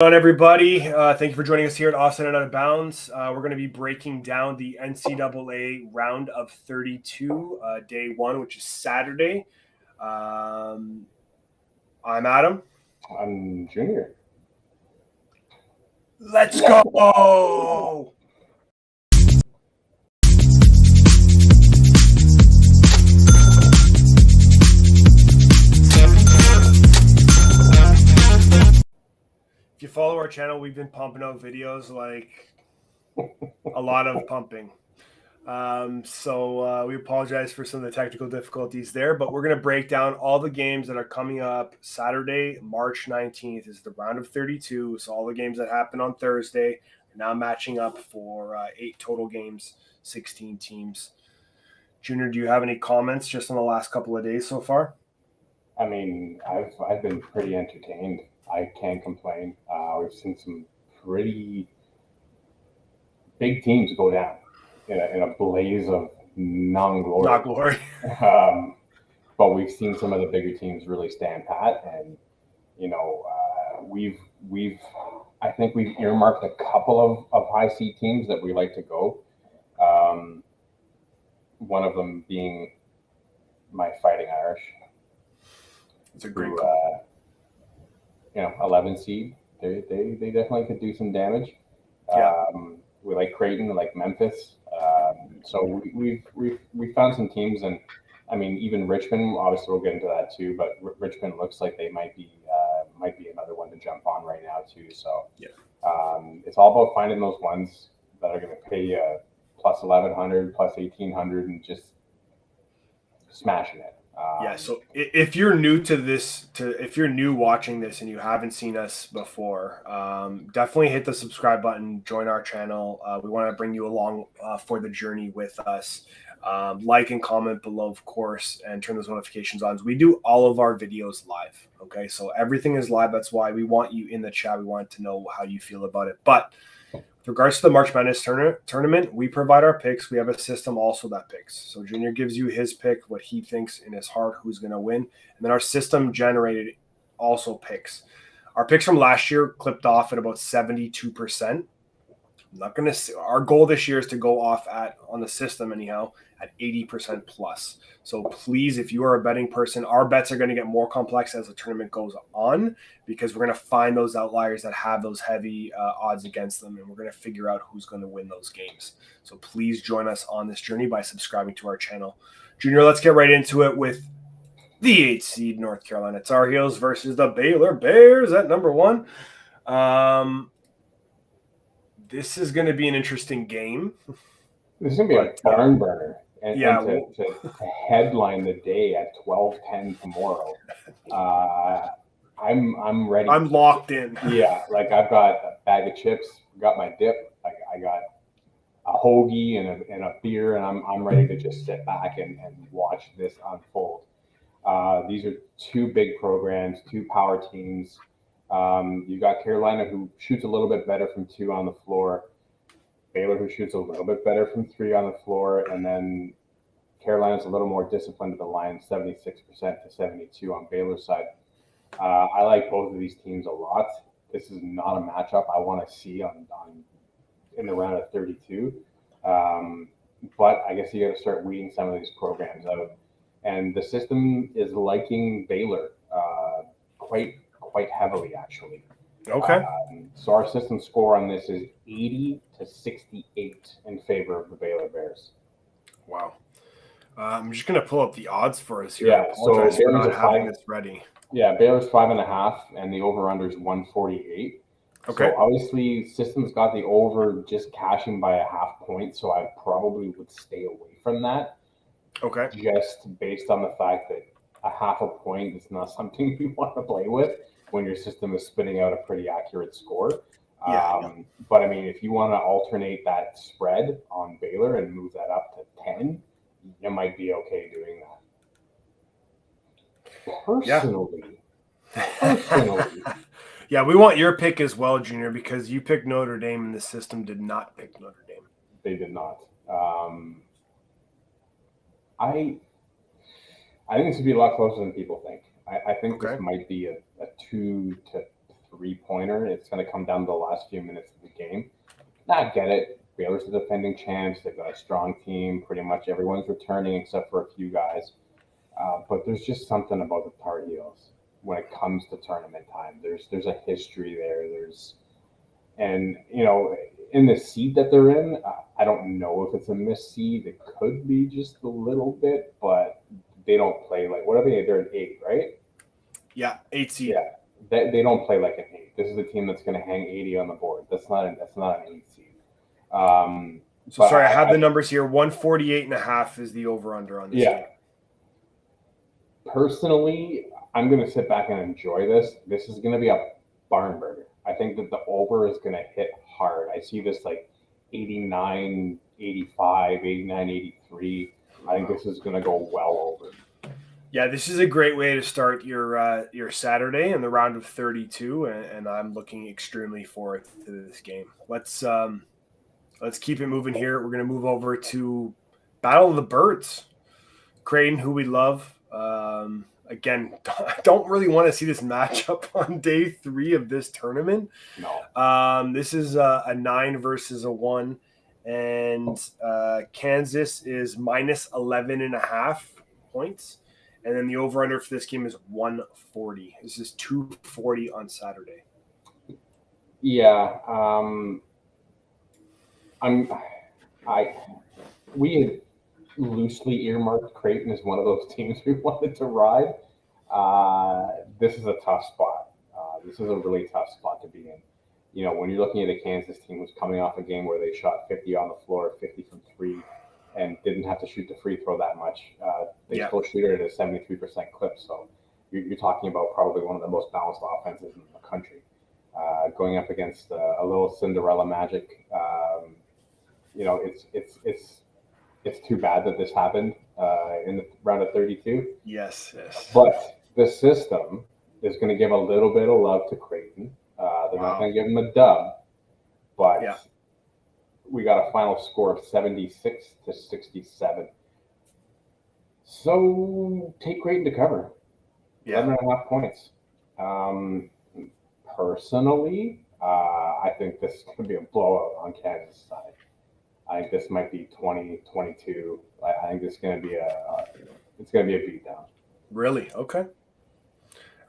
On everybody, thank you for joining us here at Offside and Out of Bounds. We're going to be breaking down the NCAA round of 32, day one, which is Saturday. I'm Adam. I'm Junior. Let's go! If you follow our channel, we've been pumping out videos like a lot of pumping. So we apologize for some of the technical difficulties there, but we're going to break down all the games that are coming up. Saturday, March 19th is the round of 32. So all the games that happen on Thursday are now matching up for 8 total games, 16 teams. Junior, do you have any comments just on the last couple of days so far? I mean, I've been pretty entertained. I can't complain. We've seen some pretty big teams go down in a blaze of non-glory. Not glory. But we've seen some of the bigger teams really stand pat, and I think we've earmarked a couple of high seed teams that we like to go. One of them being my Fighting Irish. It's a great call. 11 seed. They definitely could do some damage. Yeah. We like Creighton, we like Memphis. So we found some teams, and I mean even Richmond. Obviously, we'll get into that too. But Richmond looks like they might be another one to jump on right now too. So yeah, it's all about finding those ones that are going to pay plus 1,100, plus 1,800, and just smashing it. Yeah, so if you're new to this, if you're new watching this and you haven't seen us before, definitely hit the subscribe button, join our channel. We want to bring you along for the journey with us. Like and comment below, of course, and turn those notifications on. We do all of our videos live, okay? So everything is live. That's why we want you in the chat. We want to know how you feel about it. But with regards to the March Madness tournament, we provide our picks. We have a system also that picks. So Junior gives you his pick, what he thinks in his heart, who's going to win. And then our system generated also picks. Our picks from last year clipped off at about 72%. I'm not going to say our goal this year is to go off on the system anyhow at 80% plus. So please, if you are a betting person, our bets are going to get more complex as the tournament goes on because we're going to find those outliers that have those heavy odds against them, and we're going to figure out who's going to win those games. So please join us on this journey by subscribing to our channel. Junior, let's get right into it with the 8th seed North Carolina Tar Heels versus the Baylor Bears at number 1. This is going to be an interesting game. This is going to be a barn burner. And to headline the day at 12:10 tomorrow, I'm ready. I'm locked in. Yeah, like I've got a bag of chips, got my dip, I got a hoagie and a beer, and I'm ready to just sit back and watch this unfold. These are two big programs, two power teams. You got Carolina, who shoots a little bit better from 2 on the floor. Baylor, who shoots a little bit better from 3 on the floor, and then Carolina's a little more disciplined at the line, 76% to 72 on Baylor's side. I like both of these teams a lot. This is not a matchup I want to see in the round of 32. But I guess you got to start weeding some of these programs out. And the system is liking Baylor quite heavily, actually. Okay. So our system score on this is 80 to 68 in favor of the Baylor Bears. Wow. I'm just going to pull up the odds for us here. Yeah, so Baylor's not having this ready. Yeah, Baylor's 5.5, and the over/under is 148. Okay. So obviously, system's got the over just cashing by a half point, so I probably would stay away from that. Okay. Just based on the fact that a half a point is not something you want to play with when your system is spitting out a pretty accurate score. Yeah. But I mean, if you want to alternate that spread on Baylor and move that up to 10, you might be okay doing that. Personally. Yeah, we want your pick as well, Junior, because you picked Notre Dame and the system did not pick Notre Dame. They did not. I think this would be a lot closer than people think. I think this might be a 2 to 3-pointer. It's going to come down to the last few minutes of the game. I get it. Baylor's the defending champs. They've got a strong team. Pretty much everyone's returning except for a few guys. But there's just something about the Tar Heels when it comes to tournament time. There's a history there. And in the seed that they're in, I don't know if it's a missed seed. It could be just a little bit, but they don't play like, what are they? They're an 8, right? Yeah, 8 seed. Yeah, they don't play like an 8. This is a team that's going to hang 80 on the board. That's not an 8 seed. So sorry, I have the numbers here. 148.5 is the over/under on this game. Personally, I'm going to sit back and enjoy this. This is going to be a barn burner. I think that the over is going to hit hard. I see this like 89, 85, 89, 83. I think this is going to go well over. Yeah, this is a great way to start your Saturday in the round of 32, and I'm looking extremely forward to this game. Let's keep it moving here. We're going to move over to Battle of the Birds. Creighton, who we love. Again, I don't really want to see this matchup on day 3 of this tournament. No. This is a 9 versus a 1, and Kansas is minus 11.5 points. And then the over-under for this game is 140. This is 240 on Saturday. Yeah. We had loosely earmarked Creighton as one of those teams we wanted to ride. This is a tough spot. This is a really tough spot to be in. When you're looking at a Kansas team who's coming off a game where they shot 50 on the floor, 50 from 3, and didn't have to shoot the free throw that much. They still shoot it at a 73% clip. So you're talking about probably one of the most balanced offenses in the country. Going up against a little Cinderella Magic, it's too bad that this happened in the round of 32. Yes. But the system is going to give a little bit of love to Creighton. They're not going to give them a dub, but we got a final score of 76-67. So take Creighton to cover. 11.5 points. Personally, I think this is going to be a blowout on Kansas' side. I think this might be 20-22. I think this is going to be it's going to be a beatdown. Really? Okay.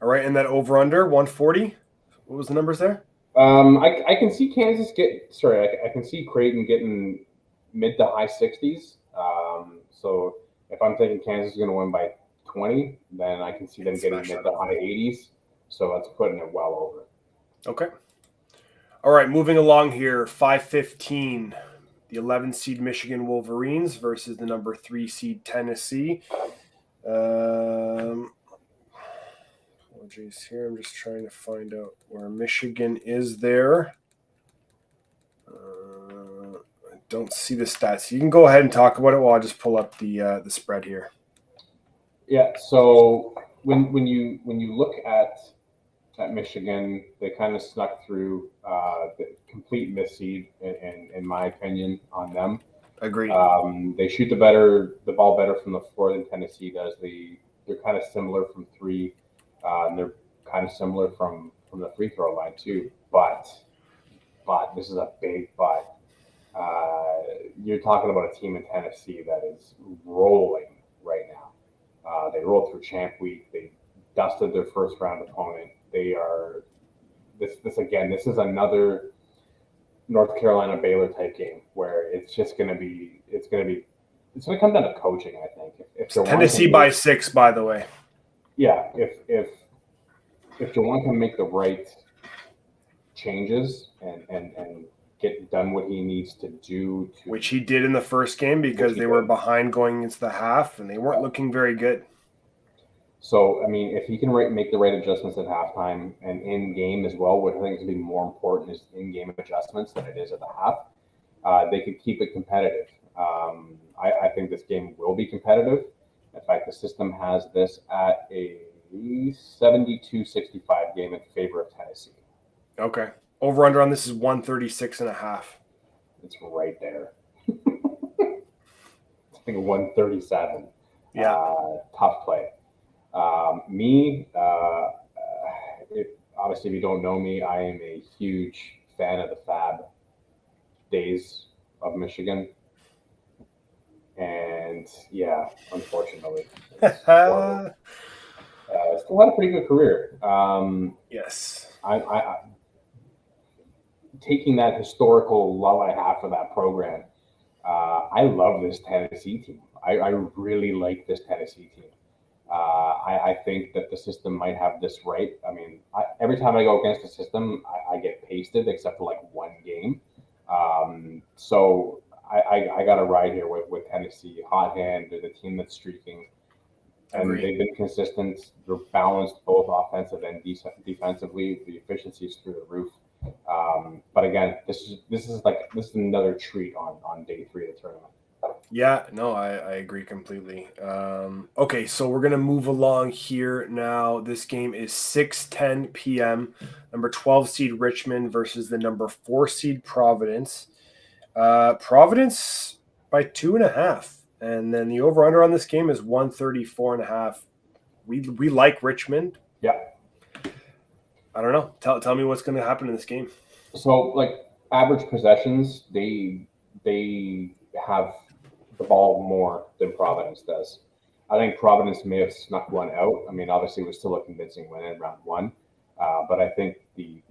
All right, and that over/under 140. What was the numbers there? I can see Kansas I can see Creighton getting mid to high 60s. So if I'm thinking Kansas is going to win by 20, then I can see them getting mid to high 80s. So that's putting it well over. Okay. All right, moving along here, 5:15. The 11 seed Michigan Wolverines versus the number 3 seed Tennessee. Apologies here. I'm just trying to find out where Michigan is there. I don't see the stats. You can go ahead and talk about it while I just pull up the spread here. Yeah. So when you look at Michigan, they kind of snuck through the complete misseed, in my opinion, on them. Agreed. They shoot the ball better from the floor than Tennessee does. They're kind of similar from 3. And they're kind of similar from the free throw line too. But this is a big but. You're talking about a team in Tennessee that is rolling right now. They rolled through Champ Week. They dusted their first round opponent. They are this is another North Carolina Baylor type game where it's going to come down to coaching, I think. If Tennessee by 6, by the way. Yeah, if Jawan can make the right changes and get done what he needs to do, which he did in the first game because they were behind going into the half and they weren't looking very good. So, I mean, if he can make the right adjustments at halftime and in game as well, what I think is going to be more important is in-game adjustments than it is at the half, they could keep it competitive. I think this game will be competitive. In fact, the system has this at a 72-65 game in favor of Tennessee. Okay. Over-under on this is 136.5. It's right there. I think 137. Yeah. Tough play. obviously, if you don't know me, I am a huge fan of the Fab days of Michigan. And yeah, unfortunately, it's horrible. Still had a pretty good career. Yes. I taking that historical love I have for that program. I love this Tennessee team. I really like this Tennessee team. I think that the system might have this right. I mean, every time I go against the system, I get pasted except for like one game. So I got to ride here with Tennessee. Hot hand, they're the team that's streaking, and Agree. they've been consistent. They're balanced both offensive and defensively. The efficiency is through the roof. But again, this is another treat on day 3 of the tournament. Yeah, no, I agree completely. Okay, so we're gonna move along here now. This game is 6:10 p.m. Number 12 seed Richmond versus the number 4 seed Providence. Providence by 2.5, and then the over under on this game is 134.5. We like Richmond. Yeah. I don't know. Tell me what's gonna happen in this game. So like average possessions, they have the ball more than Providence does. I think Providence may have snuck one out. I mean, obviously, it was still a convincing win in round 1, but I think the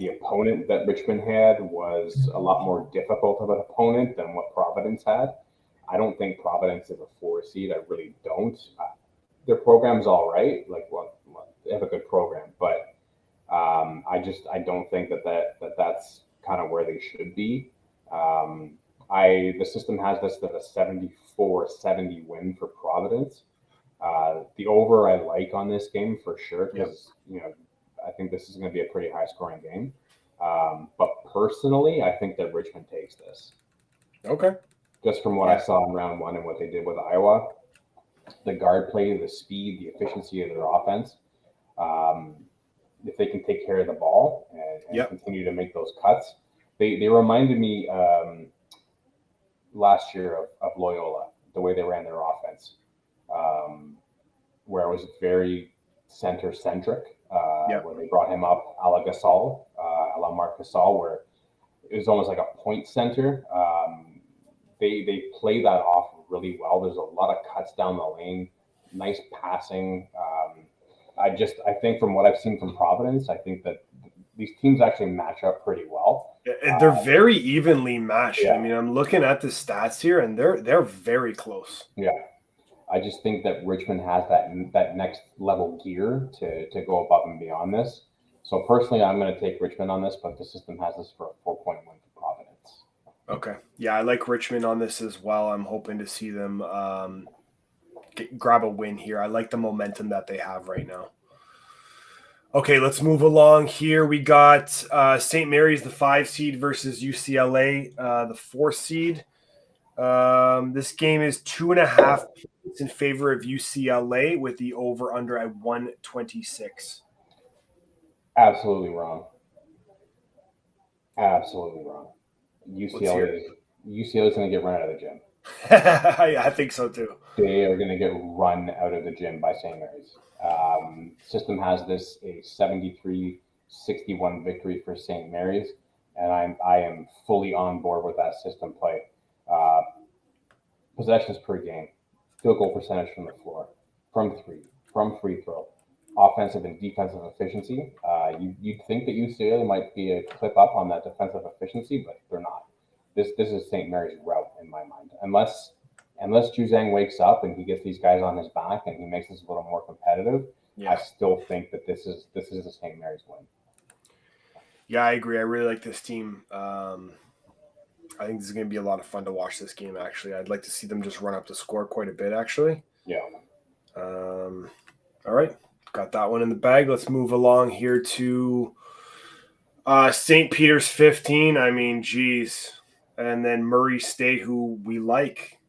opponent that Richmond had was a lot more difficult of an opponent than what Providence had. I don't think Providence is a 4 seed. I really don't. Their program's all right. Like, well, they have a good program, but I don't think that's kind of where they should be. The system has this at a 74-70 win for Providence. The over I like on this game for sure because I think this is going to be a pretty high scoring game. But personally, I think that Richmond takes this. Okay. Just from what I saw in round 1 and what they did with Iowa, the guard play, the speed, the efficiency of their offense. If they can take care of the ball and continue to make those cuts, they reminded me last year of Loyola, the way they ran their offense, where it was very center centric. Where they brought him up a la Gasol, a la Marc Gasol, where it was almost like a point center. They play that off really well. There's a lot of cuts down the lane, nice passing. I think from what I've seen from Providence, I think that these teams actually match up pretty well. They're very evenly matched. I mean, I'm looking at the stats here, and they're very close. Yeah, I just think that Richmond has that next level gear to go above and beyond this. So personally, I'm going to take Richmond on this, but the system has this for a 4-point win for Providence. Okay, yeah, I like Richmond on this as well. I'm hoping to see them grab a win here. I like the momentum that they have right now. Okay, let's move along here. We got St. Mary's, the 5 seed, versus UCLA, the 4 seed. This game is 2.5 points in favor of UCLA with the over under at 126. Absolutely wrong. Absolutely wrong. UCLA is going to get run out of the gym. I think so too. They are going to get run out of the gym by St. Mary's. System has this a 73-61 victory for St. Mary's, and I am fully on board with that system play. Possessions per game, field goal percentage from the floor, from 3, from free throw, offensive and defensive efficiency. You'd think that UCLA might be a clip up on that defensive efficiency, but they're not. This is St. Mary's route in my mind, unless Juzang wakes up and he gets these guys on his back and he makes this a little more competitive. I still think that this is a St. Mary's win. Yeah, I agree. I really like this team. I think this is going to be a lot of fun to watch this game, actually. I'd like to see them just run up the score quite a bit, actually. Yeah. All right. Got that one in the bag. Let's move along here to St. Peter's 15. I mean, geez. And then Murray State, who we like.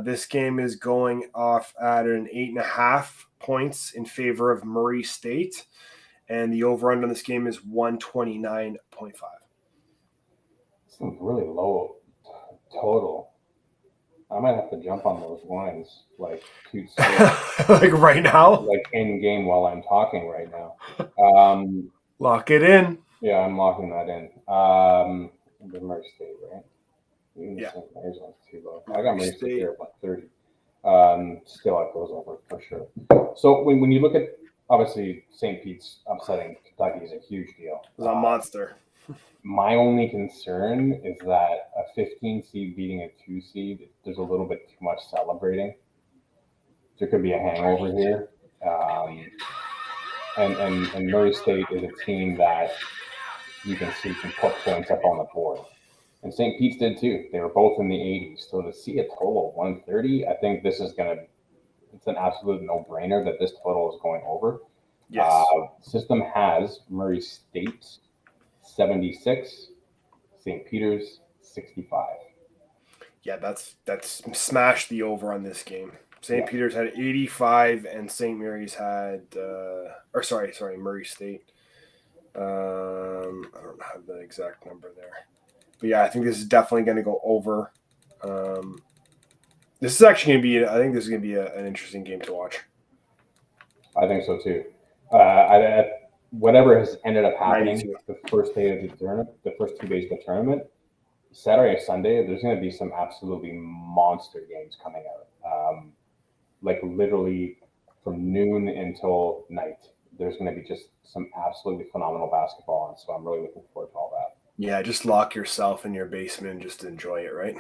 This game is going off at an 8.5 points in favor of Murray State. And the over-under on this game is 129.5. Some really low total. I might have to jump on those lines like like right now. like in game while I'm talking right now. Lock it in. Yeah, I'm locking that in. The Murray State, right? Yeah. St. Mary's one's too low. I got Murray State here at 130. Still, it goes over for sure. So when you look at, obviously, St. Pete's upsetting Kentucky is a huge deal. It was a monster. My only concern is that a 15 seed beating a 2 seed, there's a little bit too much celebrating. There could be a hangover here. And Murray State is a team that you can see can put points up on the board. And St. Pete's did too. They were both in the 80s. So to see a total of 130, I think this is it's an absolute no-brainer that this total is going over. Yes. System has Murray State 76, St. Peter's 65. Yeah, that's smashed the over on this game. St. Peter's had 85 and St. Mary's had Murray State. I don't have the exact number there. But yeah, I think this is definitely going to go over. This is actually going to be. I think this is going to be an interesting game to watch. I think so too. Whatever has ended up happening the first day of the tournament, the first 2 days of the tournament, Saturday and Sunday, there's going to be some absolutely monster games coming out. Like literally from noon until night, there's going to be just some absolutely phenomenal basketball on. So I'm really looking forward to all that. Yeah, just lock yourself in your basement and just enjoy it, right?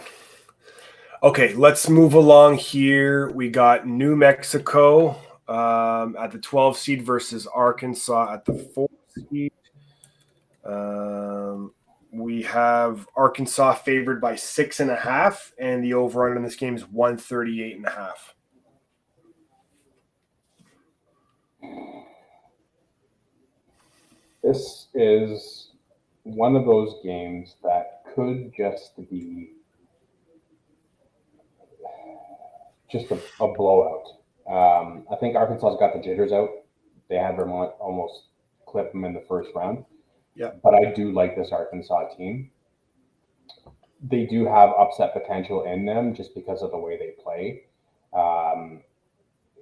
Okay, let's move along here. We got New Mexico at the 12 seed versus Arkansas at the 4 seed. We have Arkansas favored by 6.5, and the over-under in this game is 138.5. This is one of those games that could just be just a blowout. I think Arkansas's got the jitters out. They had Vermont almost clip them in the first round. Yeah. But I do like this Arkansas team. They do have upset potential in them just because of the way they play.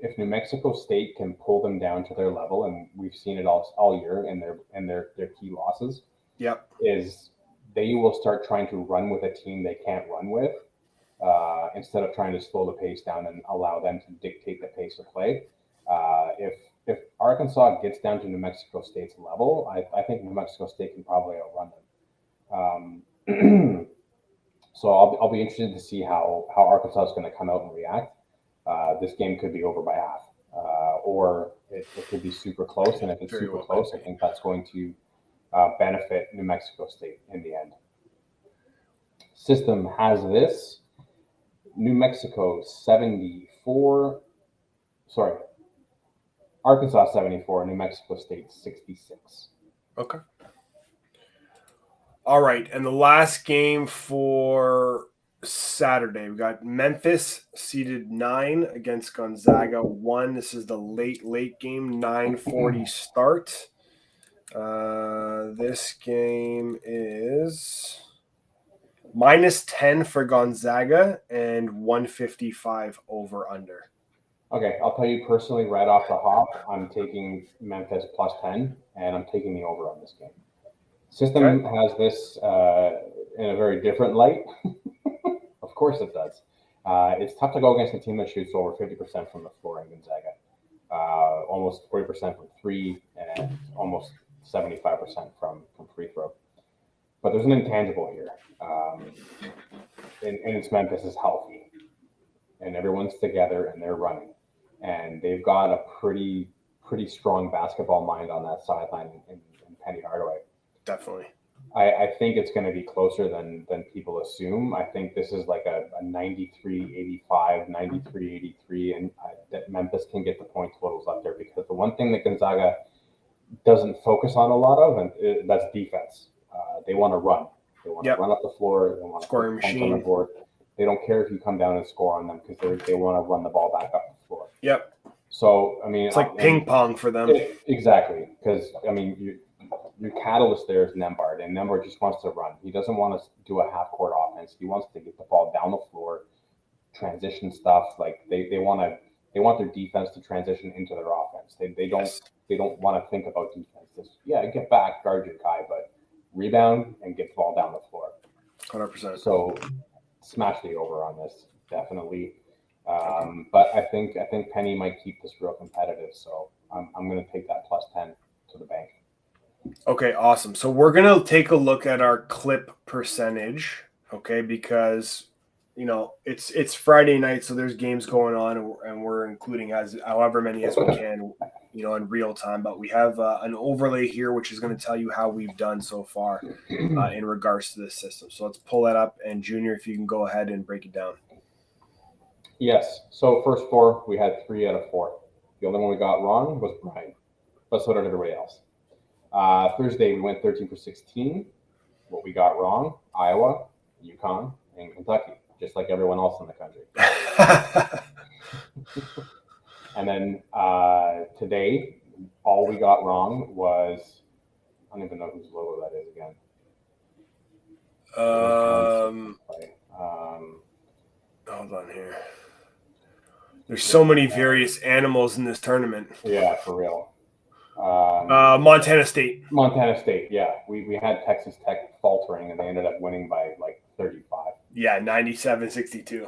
If New Mexico State can pull them down to their level, and we've seen it all year in their key losses, is they will start trying to run with a team they can't run with, instead of trying to slow the pace down and allow them to dictate the pace of play. If Arkansas gets down to New Mexico State's level, I think New Mexico State can probably outrun them. So I'll be interested to see how Arkansas is going to come out and react. This game could be over by half, or it could be super close. And if it's super close, I think that's going to benefit New Mexico State in the end. System has this. New Mexico 74. Sorry. Arkansas 74, New Mexico State 66. Okay. All right. And the last game for Saturday, we got Memphis seeded 9 against Gonzaga 1. This is the late game, 9:40 start. This game is -10 for Gonzaga and 155 over under. Okay, I'll tell you personally right off the hop, I'm taking Memphis +10, and I'm taking the over on this game. System has this in a very different light. Of course it does. It's tough to go against a team that shoots over 50% from the floor in Gonzaga. Almost 40% from 3 and almost 75% from free throw. But there's an intangible here. And it's Memphis is healthy. And everyone's together and they're running. And they've got a pretty strong basketball mind on that sideline in Penny Hardaway. Definitely. I think it's going to be closer than people assume. I think this is like a 93-85, 93-83, and that Memphis can get the point totals up there, because the one thing that Gonzaga doesn't focus on a lot of, and that's defense. They want to run. They want to run up the floor. They want to scoring put points machine on the board. They don't care if you come down and score on them, because they want to run the ball back up the floor. Yep. So, I mean, it's like ping pong for them. Exactly. Because, I mean, your catalyst there is Nembhard, and Nembhard just wants to run. He doesn't want to do a half-court offense. He wants to get the ball down the floor, transition stuff. Like they want their defense to transition into their offense. They don't want to think about defense. Get back, guard your guy, but rebound and get the ball down the floor. 100%. So smash the over on this, definitely. But I think Penny might keep this real competitive. So I'm going to take that plus 10 to the bank. Okay, awesome. So we're going to take a look at our clip percentage, okay, because it's Friday night, so there's games going on, and we're including as however many as we can, in real time. But we have an overlay here, which is going to tell you how we've done so far in regards to this system. So let's pull that up, and Junior, if you can go ahead and break it down. Yes. So first 4, we had 3 out of 4. The only one we got wrong was Brian, but so did everybody else. Thursday, we went 13 for 16. What we got wrong: Iowa, UConn, and Kentucky, just like everyone else in the country. And then today, all we got wrong was, I don't even know whose logo that is again. Hold on here. There's so many various animals in this tournament. Yeah, for real. Montana State. Montana State, yeah. We had Texas Tech faltering, and they ended up winning by like 35. Yeah, 97-62.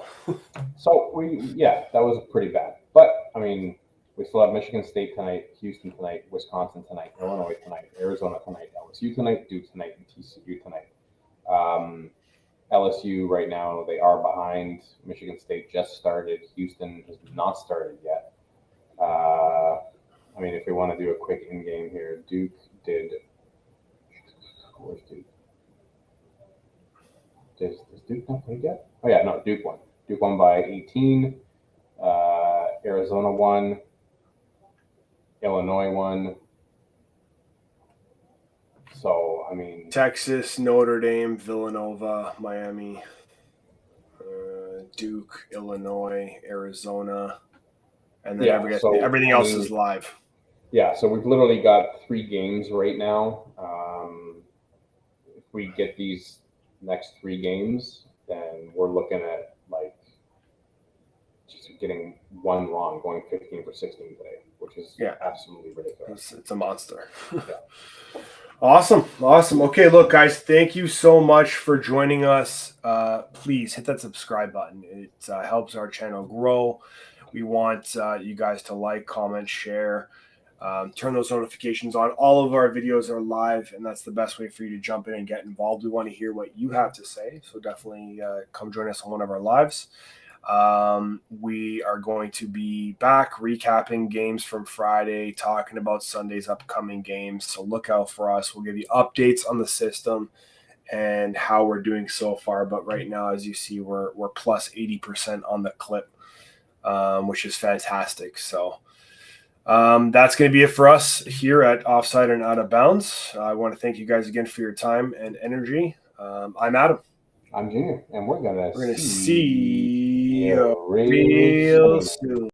So that was pretty bad. But I mean, we still have Michigan State tonight, Houston tonight, Wisconsin tonight, Illinois tonight, Arizona tonight, LSU tonight, Duke tonight, and TCU tonight. LSU right now, they are behind. Michigan State just started. Houston has not started yet. I mean, if we want to do a quick in-game here, Duke did. Where's Duke? Does Duke not play yet? Oh yeah, no, Duke won. Duke won by 18. Arizona won. Illinois won. So I mean, Texas, Notre Dame, Villanova, Miami, Duke, Illinois, Arizona, and then everything else is live. Yeah, so we've literally got 3 games right now. If we get these next 3 games, then we're looking at like just getting 1 wrong, going 15 for 16 today, which is absolutely ridiculous. It's a monster. Yeah. Awesome. Okay, look, guys, thank you so much for joining us. Please hit that subscribe button. It helps our channel grow. We want you guys to like, comment, share. Turn those notifications on. All of our videos are live, and that's the best way for you to jump in and get involved. We want to hear what you have to say, so definitely come join us on one of our lives. We are going to be back recapping games from Friday, talking about Sunday's upcoming games, so look out for us. We'll give you updates on the system and how we're doing so far, but right now, as you see, we're plus 80% on the clip, which is fantastic. So that's going to be it for us here at Offside and Out of Bounds. I want to thank you guys again for your time and energy. I'm Adam. I'm Junior, and we're going to see you real soon.